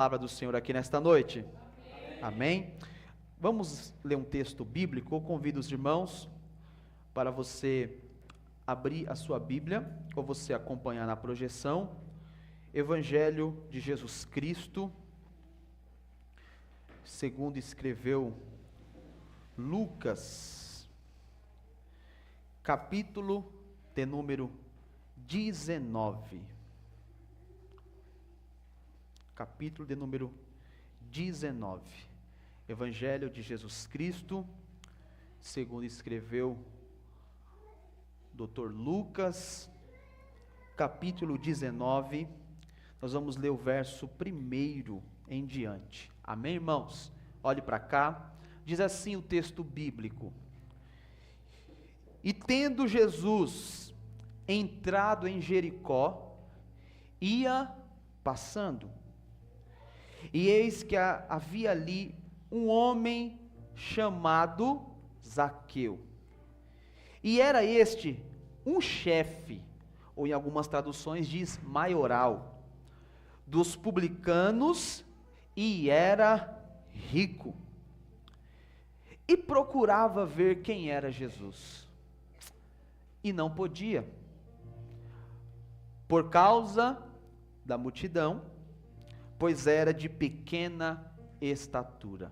Palavra do Senhor aqui nesta noite. Amém. Vamos ler um texto bíblico. Eu convido os irmãos para você abrir a sua Bíblia ou você acompanhar na projeção. Evangelho de Jesus Cristo, segundo escreveu Lucas, capítulo de número 19. Capítulo de número 19. Evangelho de Jesus Cristo, segundo escreveu Dr. Lucas, capítulo 19. Nós vamos ler o verso 1 em diante. Amém, irmãos? Olhe para cá. Diz assim o texto bíblico: E tendo Jesus entrado em Jericó, ia passando. E eis que havia ali um homem chamado Zaqueu. E era este um chefe, ou em algumas traduções diz maioral, dos publicanos, e era rico. E procurava ver quem era Jesus. E não podia, por causa da multidão, pois era de pequena estatura.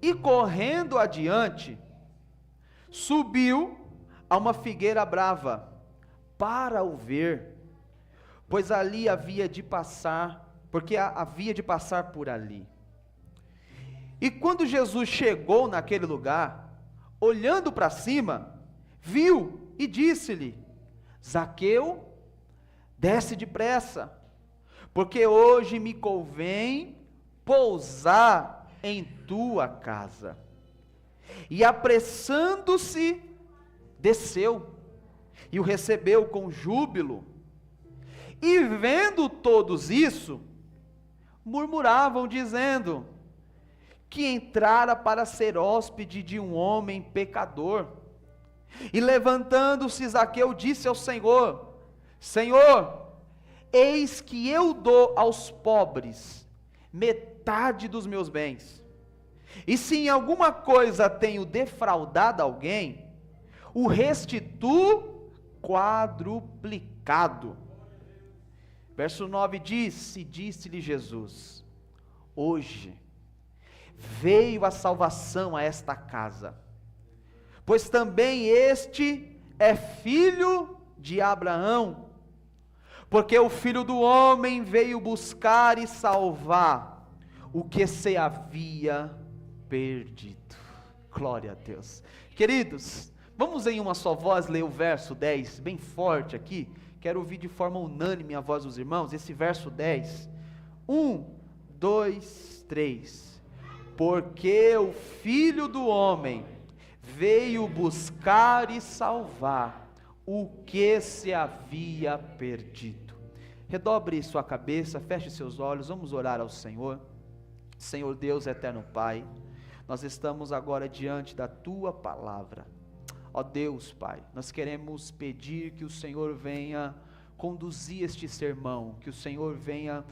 E correndo adiante, subiu a uma figueira brava, para o ver, pois ali havia de passar, porque havia de passar por ali. E quando Jesus chegou naquele lugar, olhando para cima, viu e disse-lhe: Zaqueu, desce depressa, porque hoje me convém pousar em tua casa. E apressando-se, desceu, e o recebeu com júbilo. E vendo todos isso, murmuravam, dizendo, que entrara para ser hóspede de um homem pecador. E levantando-se Zaqueu, disse ao Senhor: Senhor, eis que eu dou aos pobres metade dos meus bens, e se em alguma coisa tenho defraudado alguém, o restituo quadruplicado. Verso 9 diz: E disse-lhe Jesus: Hoje veio a salvação a esta casa, pois também este é filho de Abraão, porque o Filho do Homem veio buscar e salvar o que se havia perdido. Glória a Deus. Queridos, vamos em uma só voz ler o verso 10, bem forte aqui. Quero ouvir de forma unânime a voz dos irmãos, esse verso 10. 1, 2, 3. Porque o Filho do Homem veio buscar e salvar o que se havia perdido. Redobre sua cabeça, feche seus olhos, vamos orar ao Senhor. Senhor Deus, eterno Pai, nós estamos agora diante da Tua palavra. Ó Deus, Pai, nós queremos pedir que o Senhor venha conduzir este sermão, que o Senhor venha,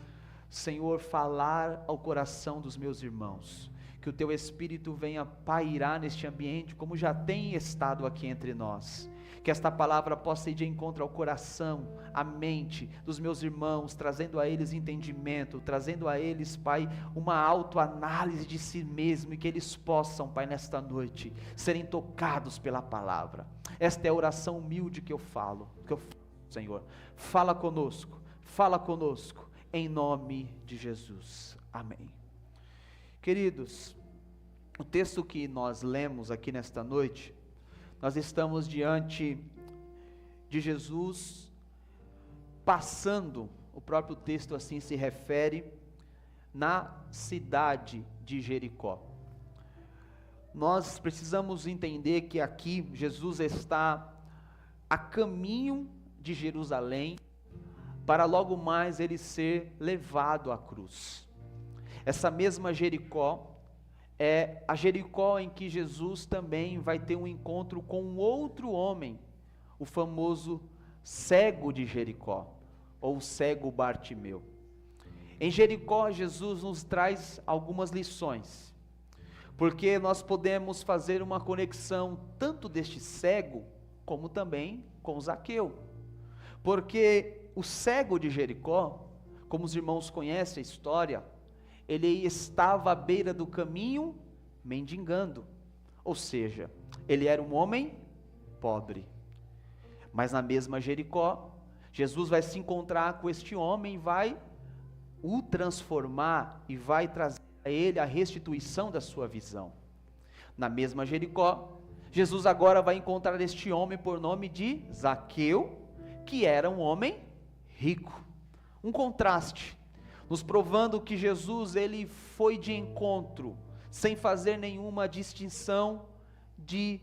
Senhor, falar ao coração dos meus irmãos, que o Teu Espírito venha pairar neste ambiente, como já tem estado aqui entre nós. Que esta palavra possa ir de encontro ao coração, à mente dos meus irmãos, trazendo a eles entendimento, trazendo a eles, Pai, uma autoanálise de si mesmo, e que eles possam, Pai, nesta noite, serem tocados pela palavra. Esta é a oração humilde que eu falo, Senhor. Fala conosco, em nome de Jesus. Amém. Queridos, o texto que nós lemos aqui nesta noite, nós estamos diante de Jesus passando, o próprio texto assim se refere, na cidade de Jericó. Nós precisamos entender que aqui Jesus está a caminho de Jerusalém, para logo mais ele ser levado à cruz. Essa mesma Jericó é a Jericó em que Jesus também vai ter um encontro com um outro homem, o famoso cego de Jericó, ou cego Bartimeu. Em Jericó, Jesus nos traz algumas lições, porque nós podemos fazer uma conexão tanto deste cego, como também com Zaqueu, porque o cego de Jericó, como os irmãos conhecem a história, ele estava à beira do caminho mendigando, ou seja, ele era um homem pobre, mas na mesma Jericó, Jesus vai se encontrar com este homem e vai o transformar e vai trazer a ele a restituição da sua visão. Na mesma Jericó, Jesus agora vai encontrar este homem por nome de Zaqueu, que era um homem rico. Um contraste, nos provando que Jesus ele foi de encontro, sem fazer nenhuma distinção de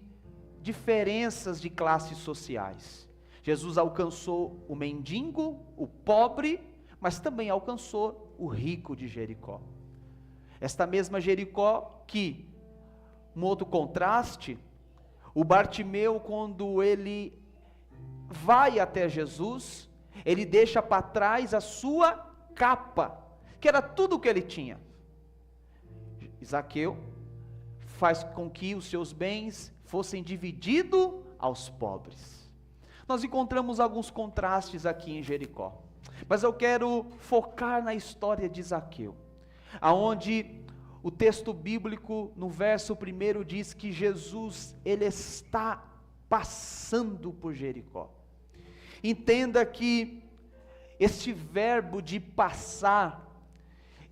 diferenças de classes sociais. Jesus alcançou o mendigo, o pobre, mas também alcançou o rico de Jericó. Esta mesma Jericó que, um outro contraste, o Bartimeu, quando ele vai até Jesus, ele deixa para trás a sua capa, que era tudo o que ele tinha. Zaqueu faz com que os seus bens fossem divididos aos pobres. Nós encontramos alguns contrastes aqui em Jericó, mas eu quero focar na história de Zaqueu, aonde o texto bíblico no verso 1 diz que Jesus ele está passando por Jericó. Entenda que este verbo de passar,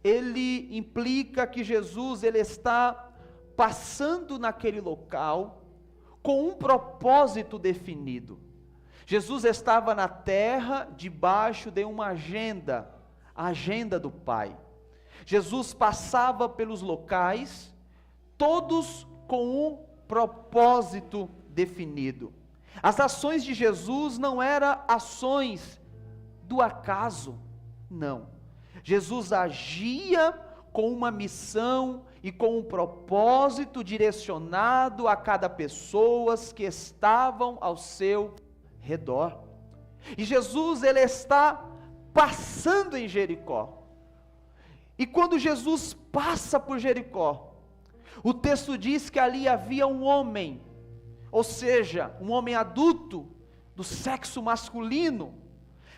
ele implica que Jesus ele está passando naquele local com um propósito definido. Jesus estava na terra debaixo de uma agenda, a agenda do Pai. Jesus passava pelos locais, todos com um propósito definido. As ações de Jesus não eram ações do acaso, não. Jesus agia com uma missão e com um propósito direcionado a cada pessoa que estavam ao seu redor. E Jesus ele está passando em Jericó. E quando Jesus passa por Jericó, o texto diz que ali havia um homem, ou seja, um homem adulto, do sexo masculino,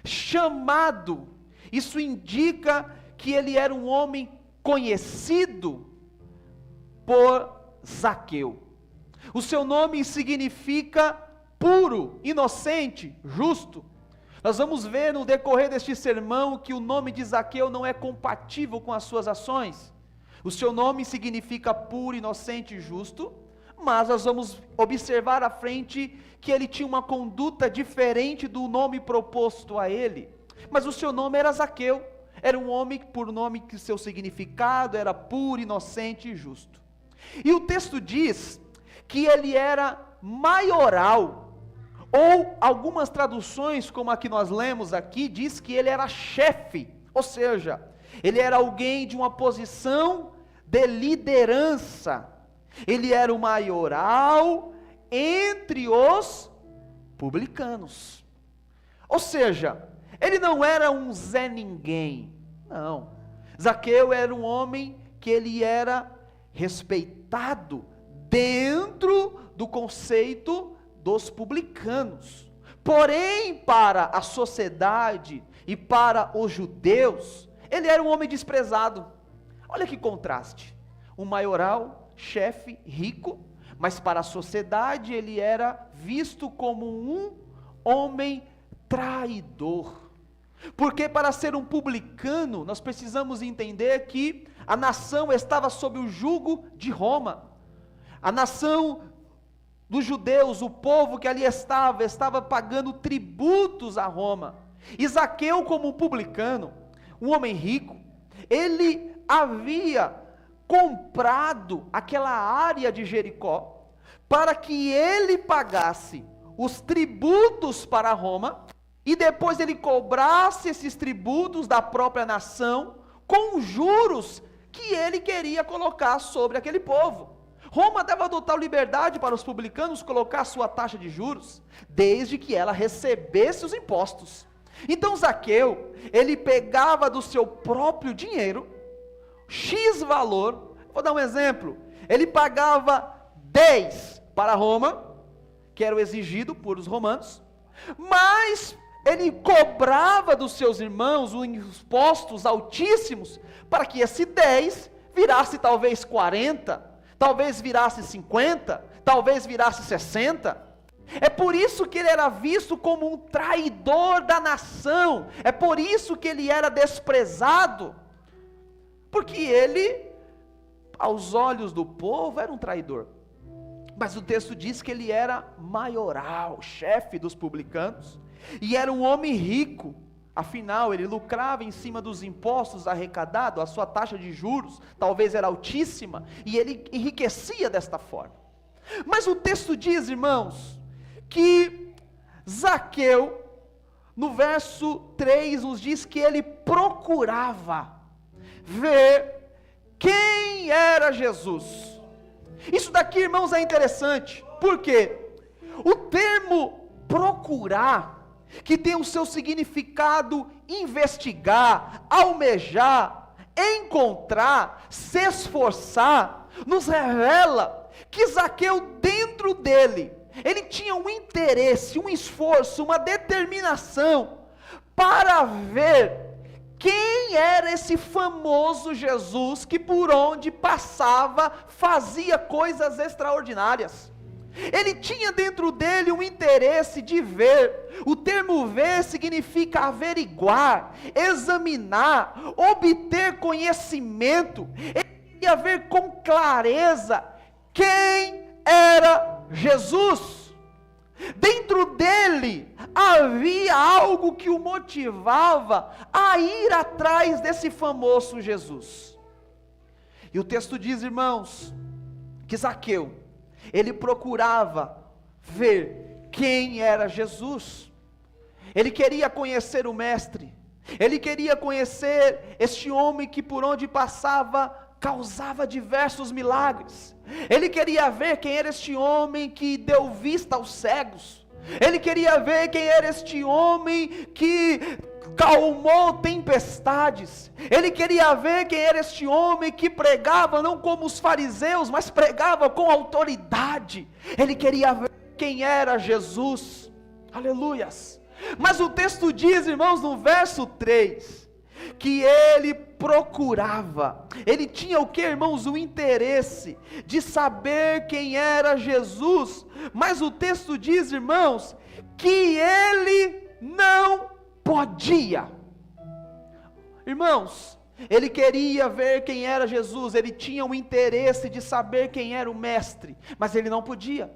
chamado, isso indica que ele era um homem conhecido por Zaqueu. O seu nome significa puro, inocente, justo. Nós vamos ver no decorrer deste sermão que o nome de Zaqueu não é compatível com as suas ações. O seu nome significa puro, inocente e justo, mas nós vamos observar à frente que ele tinha uma conduta diferente do nome proposto a ele. Mas o seu nome era Zaqueu, era um homem por nome que seu significado era puro, inocente e justo. E o texto diz que ele era maioral, ou algumas traduções, como a que nós lemos aqui, diz que ele era chefe, ou seja, ele era alguém de uma posição de liderança, ele era o maioral entre os publicanos, ou seja, ele não era um Zé Ninguém, não. Zaqueu era um homem que ele era respeitado dentro do conceito dos publicanos, porém para a sociedade e para os judeus, ele era um homem desprezado. Olha que contraste, um maioral, chefe, rico, mas para a sociedade ele era visto como um homem traidor, porque para ser um publicano, nós precisamos entender que a nação estava sob o jugo de Roma, a nação dos judeus, o povo que ali estava pagando tributos a Roma. E Zaqueu, como um publicano, um homem rico, ele havia comprado aquela área de Jericó, para que ele pagasse os tributos para Roma, e depois ele cobrasse esses tributos da própria nação, com juros que ele queria colocar sobre aquele povo. Roma dava total liberdade para os publicanos colocar sua taxa de juros, desde que ela recebesse os impostos. Então Zaqueu, ele pegava do seu próprio dinheiro, X valor, vou dar um exemplo, ele pagava 10 para Roma, que era o exigido por os romanos, mas ele cobrava dos seus irmãos os impostos altíssimos, para que esse 10 virasse talvez 40, talvez virasse 50, talvez virasse 60, é por isso que ele era visto como um traidor da nação, é por isso que ele era desprezado, porque ele, aos olhos do povo, era um traidor, mas o texto diz que ele era maioral, chefe dos publicanos, e era um homem rico, afinal ele lucrava em cima dos impostos arrecadados, a sua taxa de juros talvez era altíssima, e ele enriquecia desta forma. Mas o texto diz, irmãos, que Zaqueu, no verso 3, nos diz que ele procurava ver quem era Jesus. Isso daqui, irmãos, é interessante, porque o termo procurar, que tem o seu significado investigar, almejar, encontrar, se esforçar, nos revela que Zaqueu, dentro dele, ele tinha um interesse, um esforço, uma determinação para ver quem era esse famoso Jesus que por onde passava fazia coisas extraordinárias. Ele tinha dentro dele um interesse de ver. O termo ver significa averiguar, examinar, obter conhecimento. Ele queria ver com clareza quem era Jesus. Dentro dele havia algo que o motivava a ir atrás desse famoso Jesus. E o texto diz, irmãos, que Zaqueu, ele procurava ver quem era Jesus. Ele queria conhecer o mestre, ele queria conhecer este homem que por onde passava causava diversos milagres. Ele queria ver quem era este homem que deu vista aos cegos. Ele queria ver quem era este homem que calmou tempestades. Ele queria ver quem era este homem que pregava não como os fariseus, mas pregava com autoridade. Ele queria ver quem era Jesus. Aleluias. Mas o texto diz, irmãos, no verso 3, que ele procurava, ele tinha o que, irmãos? O interesse de saber quem era Jesus, mas o texto diz, irmãos, que ele não podia. Irmãos, ele queria ver quem era Jesus, ele tinha o interesse de saber quem era o mestre, mas ele não podia,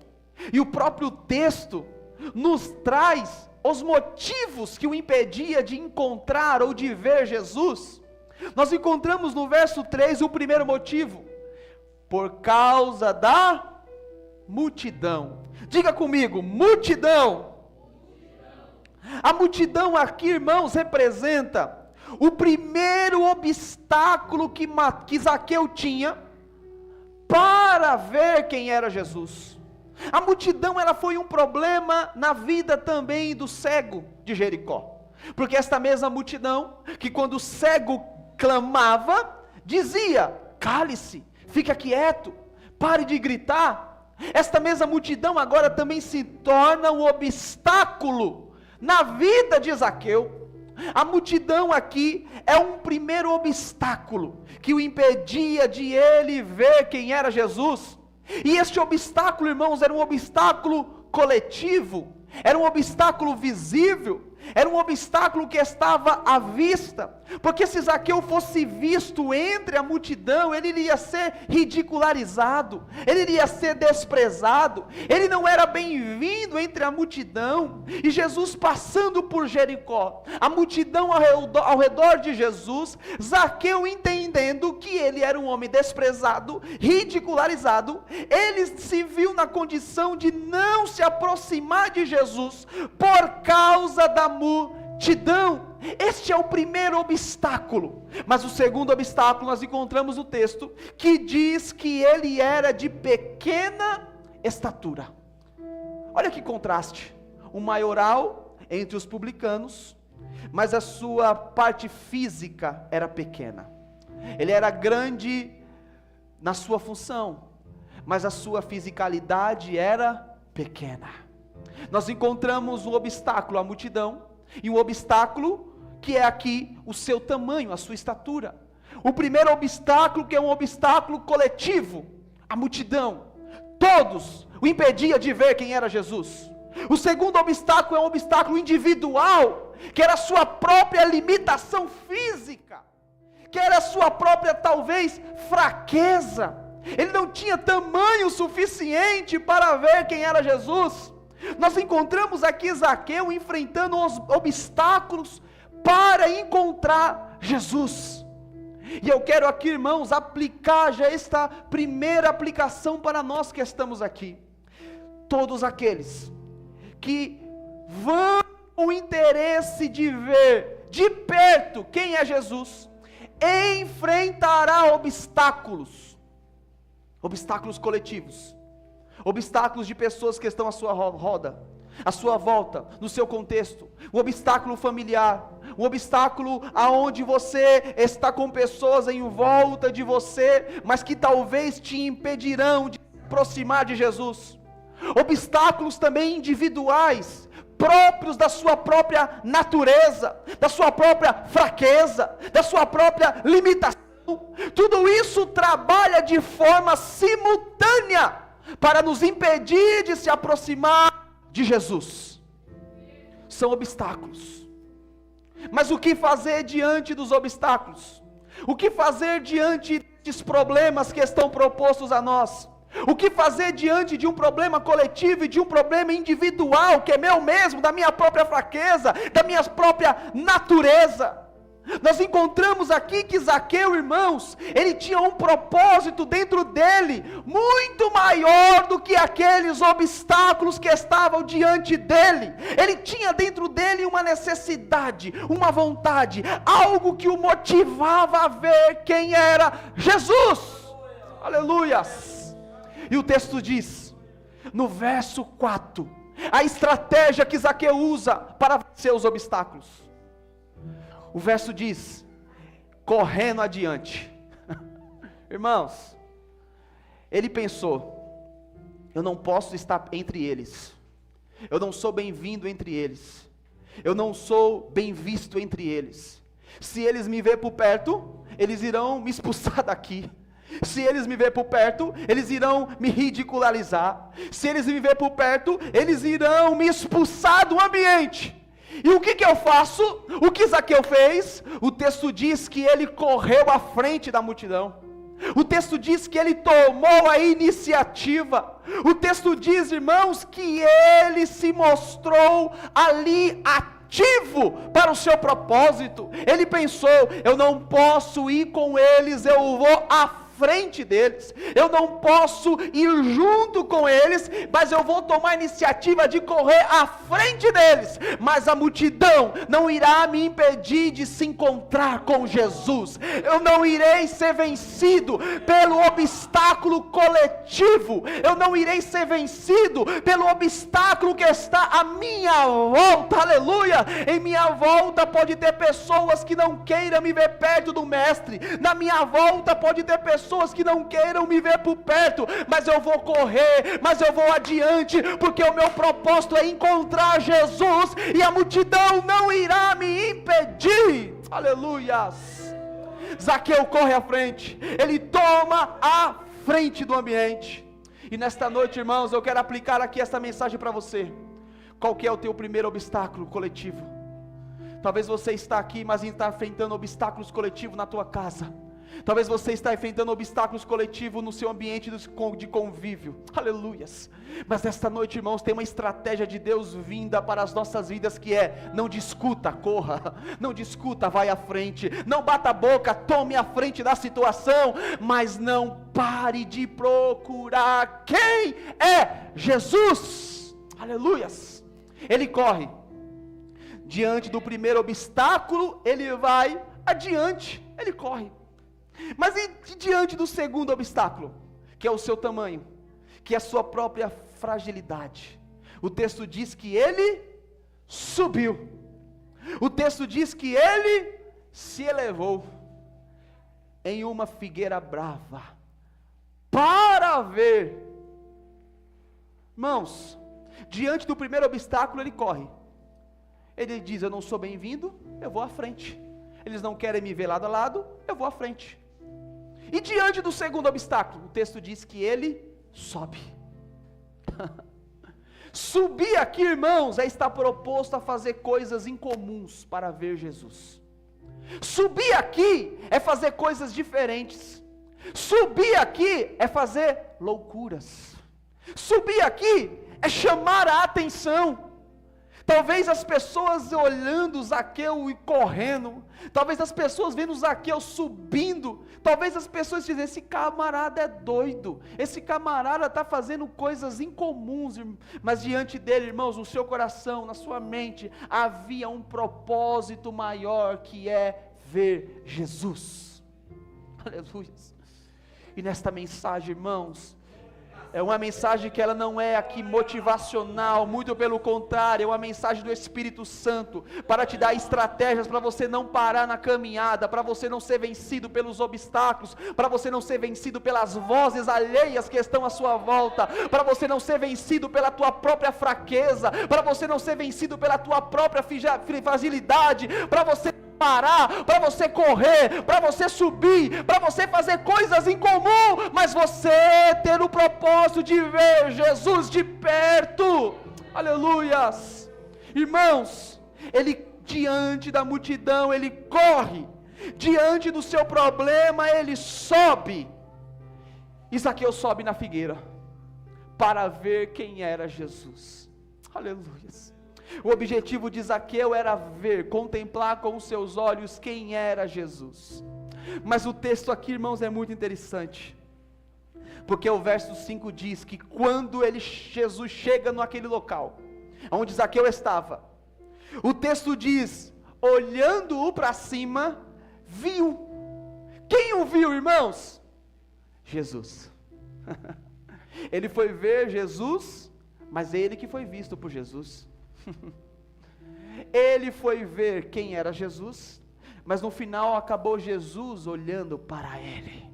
e o próprio texto nos traz os motivos que o impedia de encontrar ou de ver Jesus. Nós encontramos no verso 3 o primeiro motivo: por causa da multidão. Diga comigo, multidão. A multidão aqui, irmãos, representa o primeiro obstáculo que Zaqueu tinha para ver quem era Jesus. A multidão, ela foi um problema na vida também do cego de Jericó, porque esta mesma multidão, que quando o cego clamava, dizia: cale-se, fica quieto, pare de gritar. Esta mesma multidão agora também se torna um obstáculo na vida de Zaqueu. A multidão aqui é um primeiro obstáculo que o impedia de ele ver quem era Jesus. E este obstáculo, irmãos, era um obstáculo coletivo, era um obstáculo visível, era um obstáculo que estava à vista, porque se Zaqueu fosse visto entre a multidão, ele iria ser ridicularizado, ele iria ser desprezado, ele não era bem-vindo entre a multidão. E Jesus passando por Jericó, a multidão ao redor de Jesus, Zaqueu entendendo que ele era um homem desprezado, ridicularizado, ele se viu na condição de não se aproximar de Jesus, por causa da multidão. Este é o primeiro obstáculo. Mas o segundo obstáculo nós encontramos no texto, que diz que ele era de pequena estatura. Olha que contraste, um maioral entre os publicanos, mas a sua parte física era pequena. Ele era grande na sua função, mas a sua fisicalidade era pequena. Nós encontramos um obstáculo, a multidão, e um obstáculo que é aqui o seu tamanho, a sua estatura. O primeiro obstáculo, que é um obstáculo coletivo, a multidão, todos o impedia de ver quem era Jesus. O segundo obstáculo é um obstáculo individual, que era a sua própria limitação física, que era a sua própria, talvez, fraqueza. Ele não tinha tamanho suficiente para ver quem era Jesus. Nós encontramos aqui Zaqueu enfrentando os obstáculos para encontrar Jesus. E eu quero aqui, irmãos, aplicar já esta primeira aplicação para nós que estamos aqui. Todos aqueles que vão com o interesse de ver de perto quem é Jesus, enfrentará obstáculos coletivos, obstáculos de pessoas que estão à sua roda, à sua volta, no seu contexto, um obstáculo familiar, um obstáculo aonde você está com pessoas em volta de você, mas que talvez te impedirão de se aproximar de Jesus, obstáculos também individuais, próprios da sua própria natureza, da sua própria fraqueza, da sua própria limitação. Tudo isso trabalha de forma simultânea para nos impedir de se aproximar de Jesus. São obstáculos. Mas o que fazer diante dos obstáculos? O que fazer diante desses problemas que estão propostos a nós? O que fazer diante de um problema coletivo e de um problema individual, que é meu mesmo, da minha própria fraqueza, da minha própria natureza? Nós encontramos aqui que Zaqueu, irmãos, ele tinha um propósito dentro dele, muito maior do que aqueles obstáculos que estavam diante dele. Ele tinha dentro dele uma necessidade, uma vontade, algo que o motivava a ver quem era Jesus. Aleluias! E o texto diz, no verso 4, a estratégia que Zaqueu usa para vencer os obstáculos. O verso diz, correndo adiante. Irmãos, ele pensou, eu não posso estar entre eles, eu não sou bem-vindo entre eles, eu não sou bem visto entre eles. Se eles me verem por perto, eles irão me expulsar daqui. Se eles me verem por perto, eles irão me ridicularizar. Se eles me verem por perto, eles irão me expulsar do ambiente. E o que eu faço? O que Zaqueu fez? O texto diz que ele correu à frente da multidão. O texto diz que ele tomou a iniciativa. O texto diz, irmãos, que ele se mostrou ali ativo para o seu propósito. Ele pensou, eu não posso ir com eles, eu vou à frente deles, eu não posso ir junto com eles, mas eu vou tomar a iniciativa de correr à frente deles, mas a multidão não irá me impedir de se encontrar com Jesus. Eu não irei ser vencido pelo obstáculo coletivo, eu não irei ser vencido pelo obstáculo que está à minha volta. Aleluia! Em minha volta pode ter pessoas que não queiram me ver perto do mestre, na minha volta pode ter pessoas que não queiram me ver por perto, mas eu vou correr, mas eu vou adiante, porque o meu propósito é encontrar Jesus, e a multidão não irá me impedir. Aleluias! Zaqueu corre à frente, ele toma a frente do ambiente. E nesta noite, irmãos, eu quero aplicar aqui esta mensagem para você. Qual que é o teu primeiro obstáculo coletivo? Talvez você está aqui, mas está enfrentando obstáculos coletivos na tua casa. Talvez você está enfrentando obstáculos coletivos no seu ambiente de convívio. Aleluias! Mas nesta noite, irmãos, tem uma estratégia de Deus vinda para as nossas vidas, que é: não discuta, corra. Não discuta, vai à frente. Não bata a boca, tome a frente da situação. Mas não pare de procurar quem é Jesus. Aleluias! Ele corre. Diante do primeiro obstáculo, ele vai adiante. Ele corre. Mas e diante do segundo obstáculo, que é o seu tamanho, que é a sua própria fragilidade? O texto diz que ele subiu. O texto diz que ele se elevou em uma figueira brava para ver. Irmãos, diante do primeiro obstáculo ele corre. Ele diz: eu não sou bem-vindo, eu vou à frente. Eles não querem me ver lado a lado, eu vou à frente. E diante do segundo obstáculo, o texto diz que ele sobe. Subir aqui, irmãos, é estar proposto a fazer coisas incomuns para ver Jesus. Subir aqui é fazer coisas diferentes. Subir aqui é fazer loucuras. Subir aqui é chamar a atenção. Talvez as pessoas olhando Zaqueu e correndo, talvez as pessoas vendo Zaqueu subindo, talvez as pessoas dizem: esse camarada é doido, esse camarada está fazendo coisas incomuns, mas diante dele, irmãos, no seu coração, na sua mente, havia um propósito maior, que é ver Jesus. Aleluia. E nesta mensagem, irmãos, é uma mensagem que ela não é aqui motivacional, muito pelo contrário, é uma mensagem do Espírito Santo, para te dar estratégias, para você não parar na caminhada, para você não ser vencido pelos obstáculos, para você não ser vencido pelas vozes alheias que estão à sua volta, para você não ser vencido pela tua própria fraqueza, para você não ser vencido pela tua própria fragilidade, para você parar, para você correr, para você subir, para você fazer coisas em comum, mas você ter o propósito de ver Jesus de perto. Aleluias. Irmãos, ele diante da multidão, ele corre, diante do seu problema, ele sobe. E Zaqueu sobe na figueira, para ver quem era Jesus. Aleluias. O objetivo de Zaqueu era ver, contemplar com os seus olhos quem era Jesus. Mas o texto aqui, irmãos, é muito interessante, porque o verso 5 diz que quando Jesus chega naquele local, onde Zaqueu estava, o texto diz, olhando-o para cima, viu. Quem o viu, irmãos? Jesus. Ele foi ver Jesus, mas ele que foi visto por Jesus. Ele foi ver quem era Jesus, mas no final acabou Jesus olhando para ele,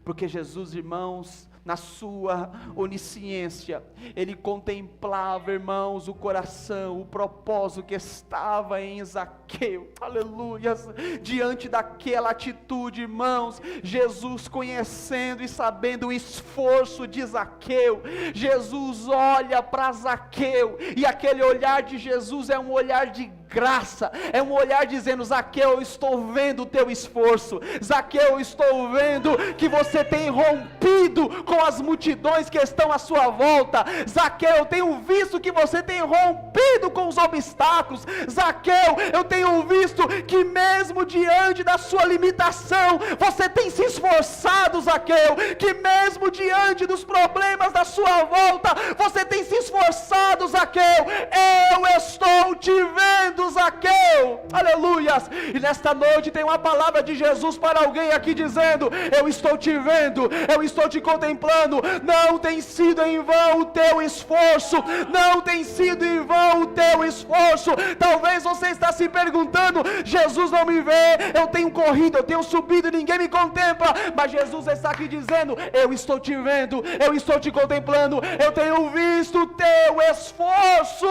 porque Jesus, irmãos, na sua onisciência, ele contemplava, irmãos, o coração, o propósito que estava em Zaqueu. Aleluia. Diante daquela atitude, irmãos, Jesus, conhecendo e sabendo o esforço de Zaqueu, Jesus olha para Zaqueu, e aquele olhar de Jesus é um olhar de graça, é um olhar dizendo: Zaqueu, eu estou vendo o teu esforço, Zaqueu, eu estou vendo que você tem rompido com as multidões que estão à sua volta, Zaqueu, eu tenho visto que você tem rompido com os obstáculos, Zaqueu, eu tenho visto que mesmo diante da sua limitação, você tem se esforçado, Zaqueu, que mesmo diante dos problemas da sua volta, você tem se esforçado, Zaqueu, eu estou te vendo, Zaqueu. Aleluias. E nesta noite tem uma palavra de Jesus para alguém aqui dizendo: eu estou te vendo, eu estou te contemplando, não tem sido em vão o teu esforço, não tem sido em vão o teu esforço. Talvez você está se perguntando: Jesus não me vê, eu tenho corrido, eu tenho subido e ninguém me contempla, mas Jesus está aqui dizendo: eu estou te vendo, eu estou te contemplando, eu tenho visto o teu esforço.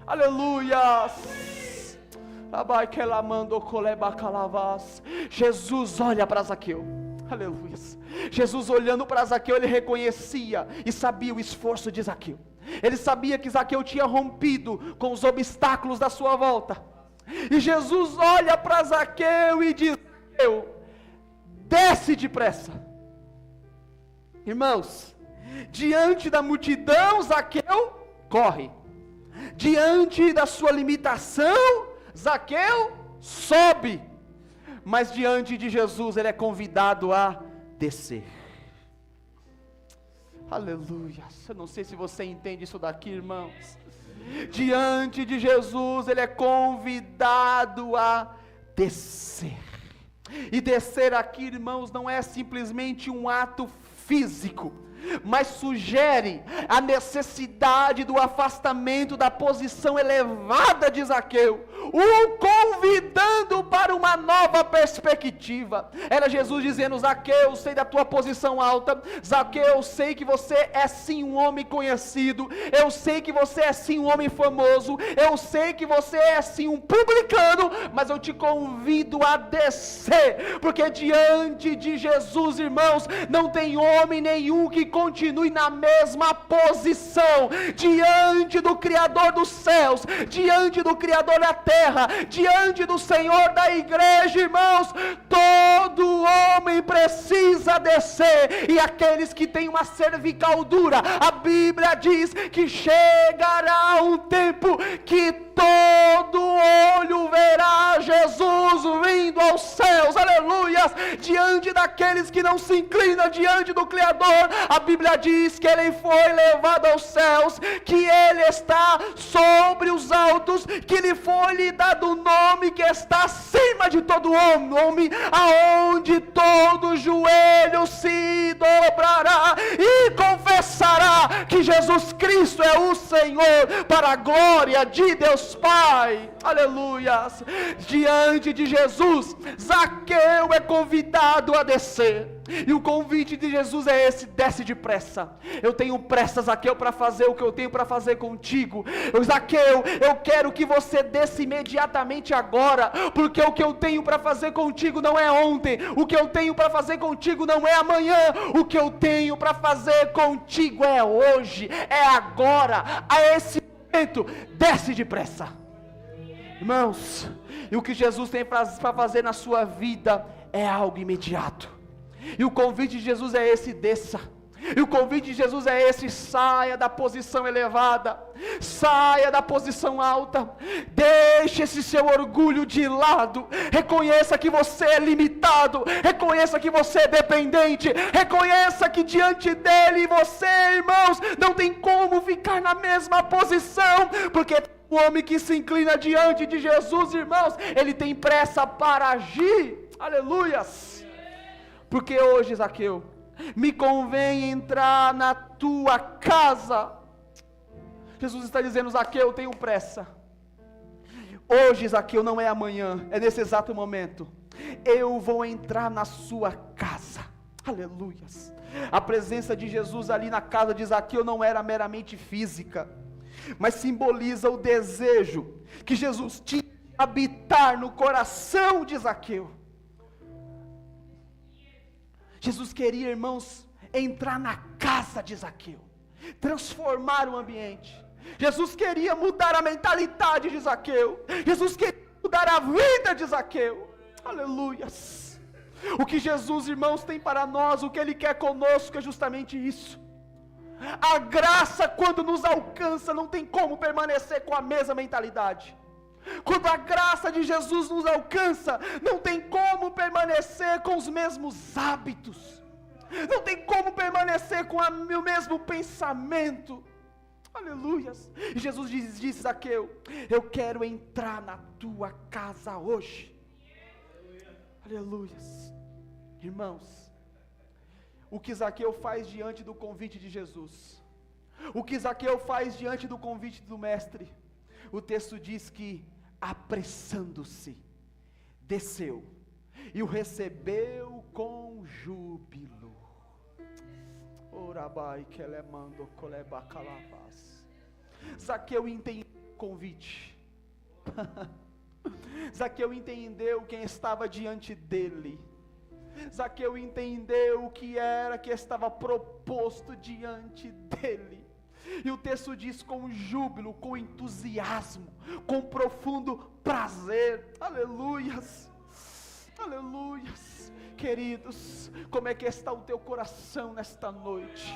Aleluia. Jesus olha para Zaqueu. Aleluia. Jesus olhando para Zaqueu, ele reconhecia e sabia o esforço de Zaqueu. Ele sabia que Zaqueu tinha rompido com os obstáculos da sua volta. E Jesus olha para Zaqueu e diz: Zaqueu, desce depressa. Irmãos, diante da multidão, Zaqueu corre. Diante da sua limitação, Zaqueu sobe. Mas diante de Jesus, ele é convidado a descer. Aleluia. Eu não sei se você entende isso daqui, irmãos. Diante de Jesus, ele é convidado a descer. E descer aqui, irmãos, não é simplesmente um ato físico, mas sugere a necessidade do afastamento da posição elevada de Zaqueu, o convidando para uma nova perspectiva. Era Jesus dizendo: Zaqueu, eu sei da tua posição alta, Zaqueu, eu sei que você é sim um homem conhecido, eu sei que você é sim um homem famoso, eu sei que você é sim um publicano, mas eu te convido a descer, porque diante de Jesus, irmãos, não tem homem nenhum que continue na mesma posição, diante do Criador dos céus, diante do Criador da terra, diante do Senhor da igreja, irmãos, todo homem precisa descer, e aqueles que têm uma cervical dura, a Bíblia diz que chegará um tempo que todo olho verá Jesus vindo aos céus, aleluias, diante daqueles que não se inclinam diante do Criador. A Bíblia diz que ele foi levado aos céus, que ele está sobre os altos, que lhe foi lhe dado o nome que está acima de todo nome, aonde todo joelho se dobrará e confessará que Jesus Cristo é o Senhor, para a glória de Deus Pai, aleluias. Diante de Jesus, Zaqueu é convidado a descer, e o convite de Jesus é esse: desce depressa. Eu tenho pressa, Zaqueu, para fazer o que eu tenho para fazer contigo. Zaqueu, eu quero que você desça imediatamente agora, porque o que eu tenho para fazer contigo não é ontem, o que eu tenho para fazer contigo não é amanhã, o que eu tenho para fazer contigo é hoje, é agora, a esse momento. Desce depressa, irmãos. E o que Jesus tem para fazer na sua vida é algo imediato, e o convite de Jesus é esse: desça. E o convite de Jesus é esse: saia da posição elevada, saia da posição alta, deixe esse seu orgulho de lado, reconheça que você é limitado, reconheça que você é dependente, reconheça que diante dele você, irmãos, não tem como ficar na mesma posição, porque o homem que se inclina diante de Jesus, irmãos, ele tem pressa para agir, aleluias. Porque hoje, Zaqueu, me convém entrar na tua casa. Jesus está dizendo: Zaqueu, eu tenho pressa. Hoje, Zaqueu, não é amanhã, é nesse exato momento. Eu vou entrar na sua casa, aleluias. A presença de Jesus ali na casa de Zaqueu não era meramente física, mas simboliza o desejo que Jesus tinha de habitar no coração de Zaqueu. Jesus queria, irmãos, entrar na casa de Zaqueu, transformar o ambiente. Jesus queria mudar a mentalidade de Zaqueu. Jesus queria mudar a vida de Zaqueu, aleluias. O que Jesus, irmãos, tem para nós, o que Ele quer conosco é justamente isso. A graça, quando nos alcança, não tem como permanecer com a mesma mentalidade. Quando a graça de Jesus nos alcança, não tem como permanecer com os mesmos hábitos, não tem como permanecer com o mesmo pensamento, aleluias. E Jesus disse: Zaqueu, eu quero entrar na tua casa hoje, aleluias. Irmãos, o que Zaqueu faz diante do convite de Jesus, o que Zaqueu faz diante do convite do mestre, o texto diz que, apressando-se, desceu e o recebeu com júbilo. Zaqueu entendeu o convite. Zaqueu entendeu quem estava diante dele. Zaqueu entendeu o que era que estava proposto diante dele. E o texto diz: com júbilo, com entusiasmo, com profundo prazer, aleluias, aleluias. Queridos, como é que está o teu coração nesta noite?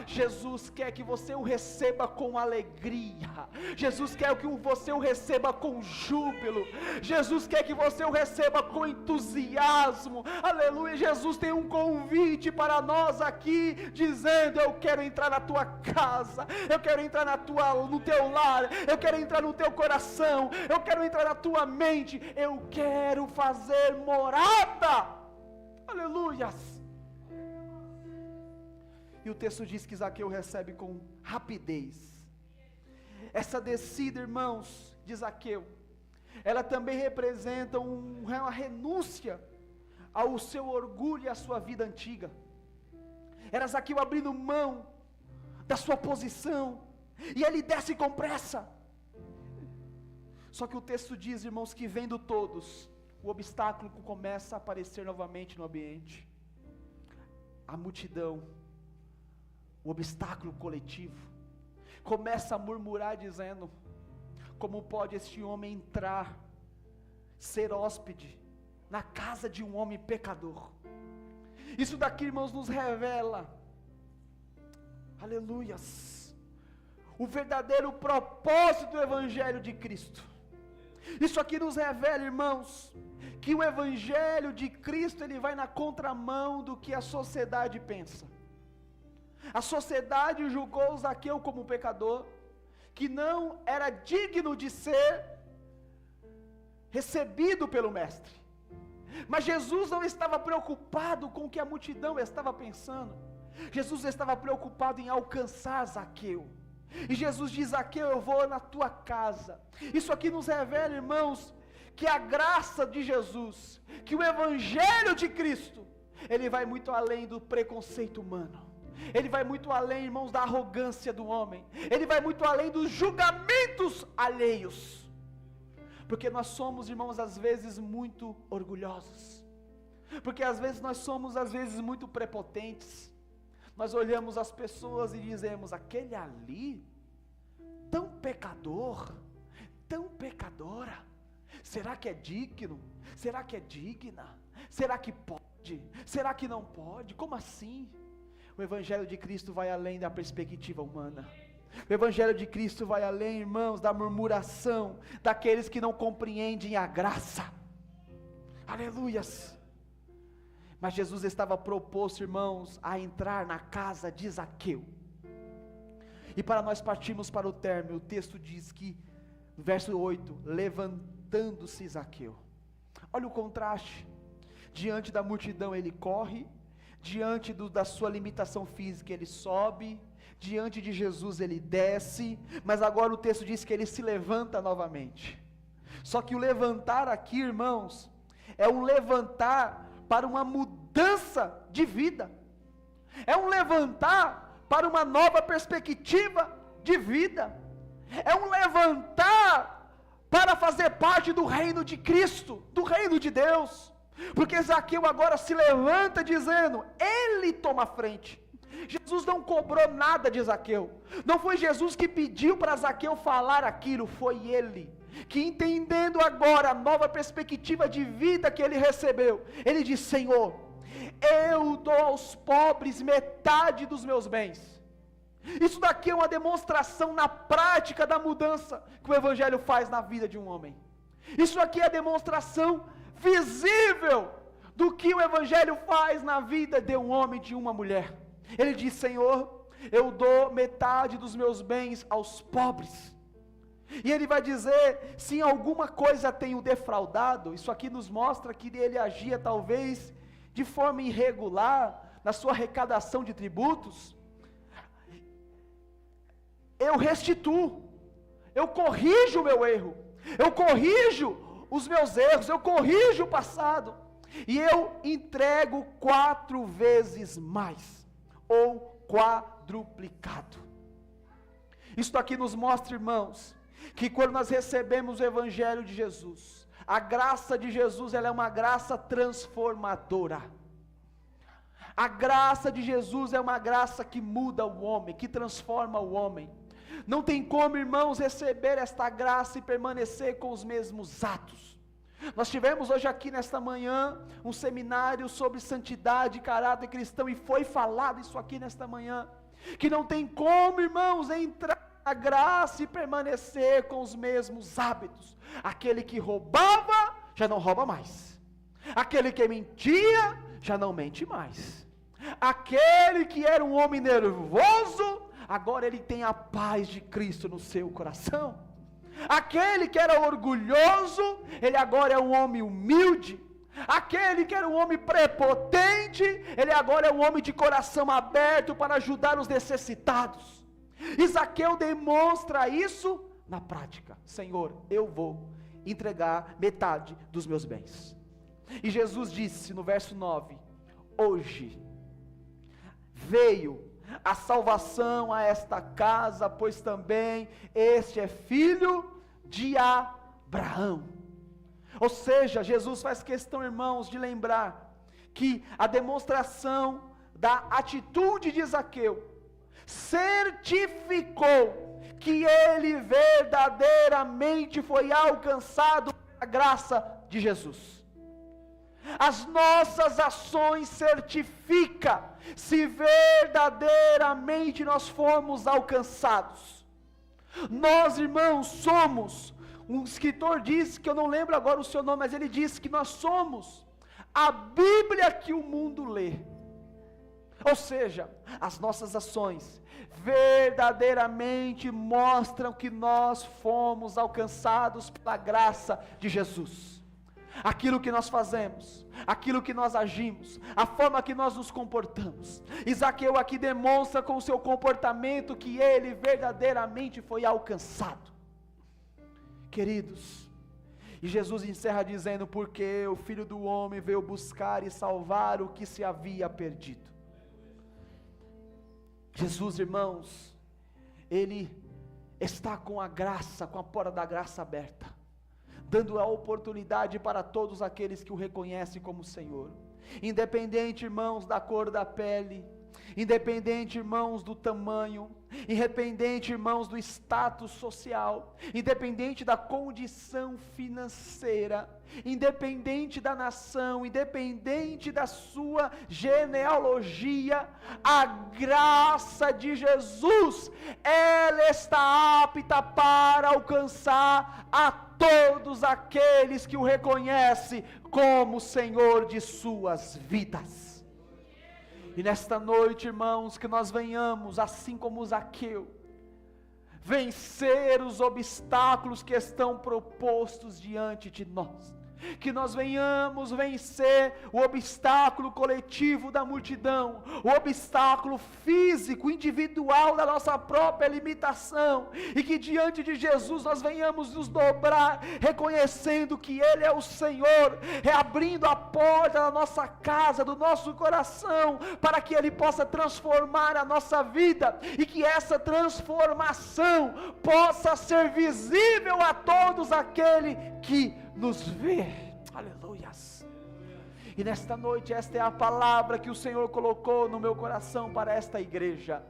Jesus quer que você o receba com alegria, Jesus quer que você o receba com júbilo, Jesus quer que você o receba com entusiasmo, aleluia. Jesus tem um convite para nós aqui, dizendo: eu quero entrar na tua casa, eu quero entrar no teu lar, eu quero entrar no teu coração, eu quero entrar na tua mente, eu quero fazer morada, aleluias. E o texto diz que Zaqueu recebe com rapidez. Essa descida, irmãos, de Zaqueu, ela também representa uma renúncia ao seu orgulho e à sua vida antiga. Era Zaqueu abrindo mão da sua posição, e ele desce com pressa. Só que o texto diz, irmãos, que vendo todos, o obstáculo começa a aparecer novamente no ambiente. A multidão, o obstáculo coletivo, começa a murmurar dizendo: como pode este homem entrar, ser hóspede na casa de um homem pecador? Isso daqui, irmãos, nos revela, aleluias, o verdadeiro propósito do Evangelho de Cristo. Isso aqui nos revela, irmãos, que o Evangelho de Cristo, ele vai na contramão do que a sociedade pensa. A sociedade julgou Zaqueu como pecador, que não era digno de ser recebido pelo mestre. Mas Jesus não estava preocupado com o que a multidão estava pensando. Jesus estava preocupado em alcançar Zaqueu. E Jesus diz: Zaqueu, eu vou na tua casa. Isso aqui nos revela, irmãos, que a graça de Jesus, que o Evangelho de Cristo, ele vai muito além do preconceito humano. Ele vai muito além, irmãos, da arrogância do homem. Ele vai muito além dos julgamentos alheios. Porque nós somos, irmãos, às vezes muito orgulhosos. Porque às vezes nós somos, às vezes, muito prepotentes. Nós olhamos as pessoas e dizemos: aquele ali, tão pecador, tão pecadora, será que é digno? Será que é digna? Será que pode? Será que não pode? Como assim? O Evangelho de Cristo vai além da perspectiva humana. O Evangelho de Cristo vai além, irmãos, da murmuração daqueles que não compreendem a graça. Aleluias! Mas Jesus estava proposto, irmãos, a entrar na casa de Zaqueu. E para nós partirmos para o término, o texto diz que, verso 8, levantando-se Zaqueu. Olha o contraste. Diante da multidão ele corre, diante da sua limitação física ele sobe, diante de Jesus ele desce, mas agora o texto diz que ele se levanta novamente. Só que o levantar aqui, irmãos, é um levantar para uma mudança de vida, é um levantar para uma nova perspectiva de vida, é um levantar para fazer parte do reino de Cristo, do reino de Deus, porque Zaqueu agora se levanta dizendo: ele toma a frente. Jesus não cobrou nada de Zaqueu, não foi Jesus que pediu para Zaqueu falar aquilo, foi ele, que entendendo agora a nova perspectiva de vida que ele recebeu, ele diz: Senhor, eu dou aos pobres metade dos meus bens. Isso daqui é uma demonstração na prática da mudança que o Evangelho faz na vida de um homem. Isso aqui é a demonstração visível do que o Evangelho faz na vida de um homem e de uma mulher. Ele diz: Senhor, eu dou metade dos meus bens aos pobres. E ele vai dizer: se em alguma coisa tenho defraudado, isso aqui nos mostra que ele agia talvez de forma irregular na sua arrecadação de tributos, eu restituo, eu corrijo o meu erro, eu corrijo os meus erros, eu corrijo o passado, e eu entrego 4 vezes mais, ou quadruplicado. Isso aqui nos mostra, irmãos, que quando nós recebemos o Evangelho de Jesus, a graça de Jesus, ela é uma graça transformadora. A graça de Jesus é uma graça que muda o homem, que transforma o homem. Não tem como, irmãos, receber esta graça e permanecer com os mesmos atos. Nós tivemos hoje aqui nesta manhã um seminário sobre santidade e caráter cristão, e foi falado isso aqui nesta manhã, que não tem como, irmãos, entrar na graça e permanecer com os mesmos hábitos. Aquele que roubava, já não rouba mais. Aquele que mentia, já não mente mais. Aquele que era um homem nervoso, agora ele tem a paz de Cristo no seu coração. Aquele que era orgulhoso, ele agora é um homem humilde. Aquele que era um homem prepotente, ele agora é um homem de coração aberto para ajudar os necessitados. E Zaqueu demonstra isso na prática. Senhor, eu vou entregar metade dos meus bens. E Jesus disse no verso 9: hoje veio a salvação a esta casa, pois também este é filho de Abraão. Ou seja, Jesus faz questão, irmãos, de lembrar que a demonstração da atitude de Zaqueu certificou que ele verdadeiramente foi alcançado pela graça de Jesus. As nossas ações certificam se verdadeiramente nós formos alcançados. Nós, irmãos, somos, um escritor disse, que eu não lembro agora o seu nome, mas ele disse que nós somos a Bíblia que o mundo lê. Ou seja, as nossas ações verdadeiramente mostram que nós fomos alcançados pela graça de Jesus. Aquilo que nós fazemos, aquilo que nós agimos, a forma que nós nos comportamos. Zaqueu aqui demonstra com o seu comportamento que ele verdadeiramente foi alcançado. Queridos, e Jesus encerra dizendo: porque o Filho do Homem veio buscar e salvar o que se havia perdido. Jesus, irmãos, ele está com a graça, com a porta da graça aberta, dando a oportunidade para todos aqueles que o reconhecem como Senhor, independente, irmãos, da cor da pele, independente, irmãos, do tamanho, independente, irmãos, do status social, independente da condição financeira, independente da nação, independente da sua genealogia, a graça de Jesus, ela está apta para alcançar a todos aqueles que o reconhecem como Senhor de suas vidas. E nesta noite, irmãos, que nós venhamos, assim como Zaqueu, vencer os obstáculos que estão propostos diante de nós. Que nós venhamos vencer o obstáculo coletivo da multidão, o obstáculo físico, individual da nossa própria limitação, e que diante de Jesus nós venhamos nos dobrar, reconhecendo que Ele é o Senhor, reabrindo a porta da nossa casa, do nosso coração, para que Ele possa transformar a nossa vida, e que essa transformação possa ser visível a todos aqueles que nos vê. Aleluias. E nesta noite, esta é a palavra que o Senhor colocou no meu coração para esta igreja.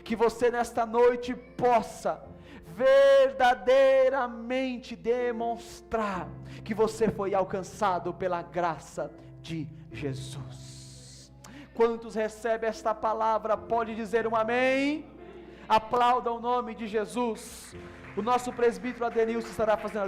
Que você nesta noite possa verdadeiramente demonstrar que você foi alcançado pela graça de Jesus. Quantos recebem esta palavra, pode dizer um amém? Aplauda o nome de Jesus. O nosso presbítero Adenilson estará fazendo a